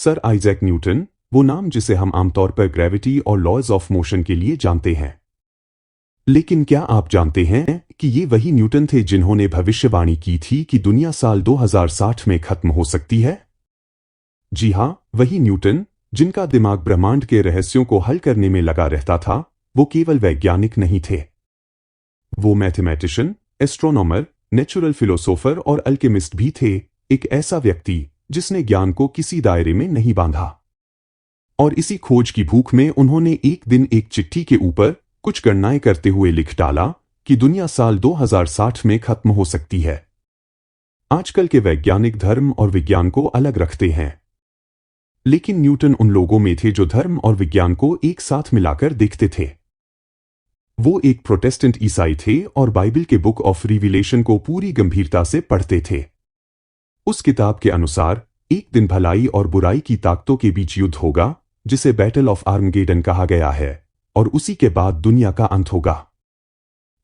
Sir Isaac Newton, वो नाम जिसे हम आमतौर पर ग्रेविटी और लॉज ऑफ मोशन के लिए जानते हैं। लेकिन क्या आप जानते हैं कि ये वही न्यूटन थे जिन्होंने भविष्यवाणी की थी कि दुनिया साल 2060 में खत्म हो सकती है? जी हाँ, वही न्यूटन जिनका दिमाग ब्रह्मांड के रहस्यों को हल करने में लगा रहता था। वो केवल वैज्ञानिक नहीं थे, वो मैथमेटिशियन, एस्ट्रोनॉमर, नेचुरल फिलोसोफर और अल्केमिस्ट भी थे। एक ऐसा व्यक्ति जिसने ज्ञान को किसी दायरे में नहीं बांधा। और इसी खोज की भूख में उन्होंने एक दिन एक चिट्ठी के ऊपर कुछ गणनाएं करते हुए लिख डाला कि दुनिया साल 2060 में खत्म हो सकती है। आजकल के वैज्ञानिक धर्म और विज्ञान को अलग रखते हैं, लेकिन न्यूटन उन लोगों में थे जो धर्म और विज्ञान को एक साथ मिलाकर देखते थे। वो एक प्रोटेस्टेंट ईसाई थे और बाइबल के बुक ऑफ रिविलेशन को पूरी गंभीरता से पढ़ते थे। उस किताब के अनुसार एक दिन भलाई और बुराई की ताकतों के बीच युद्ध होगा, जिसे बैटल ऑफ आर्मगेडन कहा गया है, और उसी के बाद दुनिया का अंत होगा।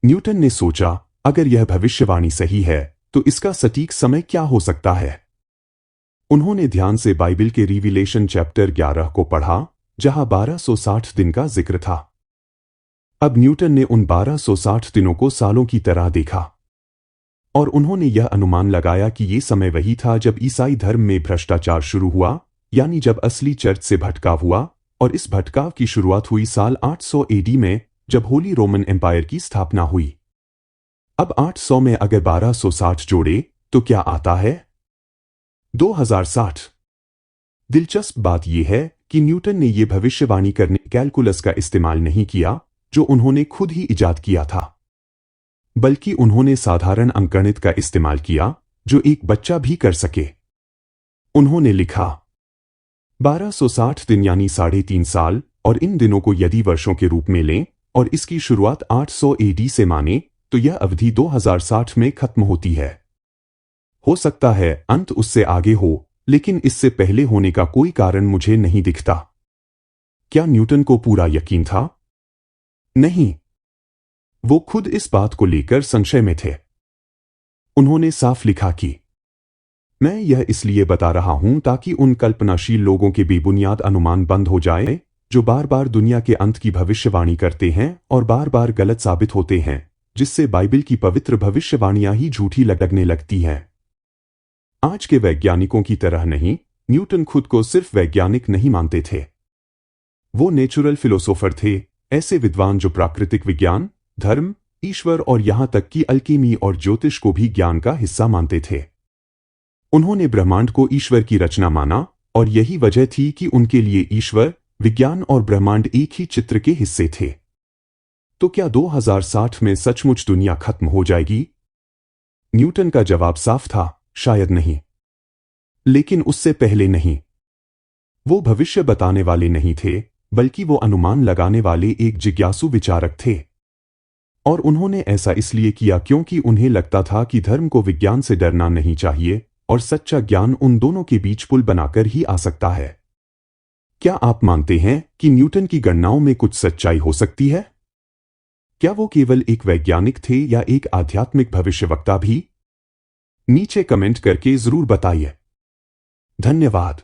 न्यूटन ने सोचा, अगर यह भविष्यवाणी सही है तो इसका सटीक समय क्या हो सकता है। उन्होंने ध्यान से बाइबल के रिविलेशन चैप्टर 11 को पढ़ा, जहां 1260 दिन का जिक्र था। अब न्यूटन ने उन 1260 दिनों को सालों की तरह देखा, और उन्होंने यह अनुमान लगाया कि ये समय वही था जब ईसाई धर्म में भ्रष्टाचार शुरू हुआ, यानी जब असली चर्च से भटकाव हुआ। और इस भटकाव की शुरुआत हुई साल 800 एडी में, जब होली रोमन एम्पायर की स्थापना हुई। अब 800 में अगर 1260 जोड़े तो क्या आता है? 2060। दिलचस्प बात यह है कि न्यूटन ने यह भविष्यवाणी करने कैलकुलस का इस्तेमाल नहीं किया, जो उन्होंने खुद ही इजाद किया था, बल्कि उन्होंने साधारण अंकगणित का इस्तेमाल किया, जो एक बच्चा भी कर सके। उन्होंने लिखा 1260 दिन यानी 3.5 साल, और इन दिनों को यदि वर्षों के रूप में लें और इसकी शुरुआत 800 एडी से माने, तो यह अवधि 2060 में खत्म होती है। हो सकता है अंत उससे आगे हो, लेकिन इससे पहले होने का कोई कारण मुझे नहीं दिखता। क्या न्यूटन को पूरा यकीन था? नहीं, वो खुद इस बात को लेकर संशय में थे। उन्होंने साफ लिखा कि मैं यह इसलिए बता रहा हूं ताकि उन कल्पनाशील लोगों के बेबुनियाद अनुमान बंद हो जाए, जो बार बार दुनिया के अंत की भविष्यवाणी करते हैं और बार बार गलत साबित होते हैं, जिससे बाइबल की पवित्र भविष्यवाणियां ही झूठी लगने लगती हैं। आज के वैज्ञानिकों की तरह नहीं, न्यूटन खुद को सिर्फ वैज्ञानिक नहीं मानते थे। वो नेचुरल फिलोसोफर थे, ऐसे विद्वान जो प्राकृतिक विज्ञान, धर्म, ईश्वर और यहां तक कि अल्कीमी और ज्योतिष को भी ज्ञान का हिस्सा मानते थे। उन्होंने ब्रह्मांड को ईश्वर की रचना माना, और यही वजह थी कि उनके लिए ईश्वर, विज्ञान और ब्रह्मांड एक ही चित्र के हिस्से थे। तो क्या 2060 में सचमुच दुनिया खत्म हो जाएगी? न्यूटन का जवाब साफ था, शायद नहीं। लेकिन उससे पहले नहीं। वो भविष्य बताने वाले नहीं थे, बल्कि वो अनुमान लगाने वाले एक जिज्ञासु विचारक थे। और उन्होंने ऐसा इसलिए किया क्योंकि उन्हें लगता था कि धर्म को विज्ञान से डरना नहीं चाहिए, और सच्चा ज्ञान उन दोनों के बीच पुल बनाकर ही आ सकता है। क्या आप मानते हैं कि न्यूटन की गणनाओं में कुछ सच्चाई हो सकती है? क्या वो केवल एक वैज्ञानिक थे या एक आध्यात्मिक भविष्यवक्ता भी? नीचे कमेंट करके जरूर बताइए। धन्यवाद।